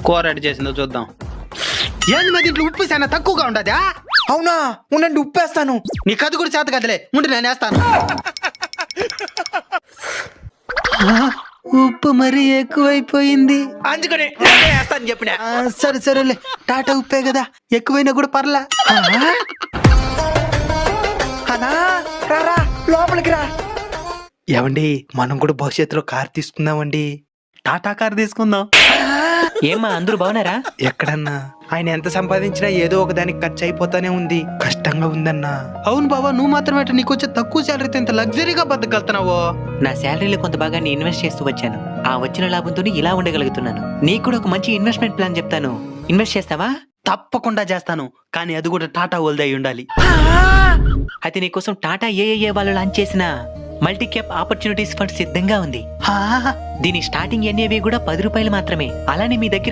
కూర రెడీ చేసిందో చూద్దాం. ఏంది మీద ఇంట్లో ఉప్పు చాలా తక్కువగా ఉండదా? అవునా, ఉండండి ఉప్పేస్తాను. నీకు అది కూడా చేత కదలే, ఉండి నేను వేస్తాను. ఉప్పు మరీ ఎక్కువైపోయింది. అందుకనే నేనే వేస్తాను చెప్పిన. సరే సరేలే, టాటా ఉప్పే కదా, ఎక్కువైనా కూడా పర్లా. అన్నా రారా లోపలికి రా. ఏమండి, మనం కూడా భవిష్యత్తులో కార్ తీసుకుందామండి. టాటా కార్ తీసుకుందాం. ఏమ్మా అందరూ బాగున్నారా? ఎక్కడన్నా ఆయన ఎంత సంపాదించినా ఏదో ఒక దానికి ఖర్చు అయిపోతానే ఉంది. కష్టంగా ఉందన్నా. అవును బాబా, నువ్వు మాత్రమే నీకు వచ్చే తక్కువ శాలరీతో ఇంత లగ్జరీగా బతకగలుగుతున్నావు. నా శాలరీలో కొంత భాగాన్ని ఇన్వెస్ట్ చేస్తూ వచ్చాను. ఆ వచ్చిన లాభంతో ఇలా ఉండగలుగుతున్నాను. నీకు కూడా ఒక మంచి ఇన్వెస్ట్మెంట్ ప్లాన్ చెప్తాను. ఇన్వెస్ట్ చేస్తావా? తప్పకుండా చేస్తాను, కానీ అది కూడా టాటా వాళ్ళదే అయి ఉండాలి. అయితే నీకోసం టాటా ఏఏఏ వాళ్ళు లాంచ్ చేసిన మల్టీ క్యాప్ ఆపర్చునిటీస్ ఫండ్ సిద్ధంగా ఉంది. దీని స్టార్టింగ్ ఎన్ఏవి కూడా 10 రూపాయలు మాత్రమే. అలానే మీ దగ్గర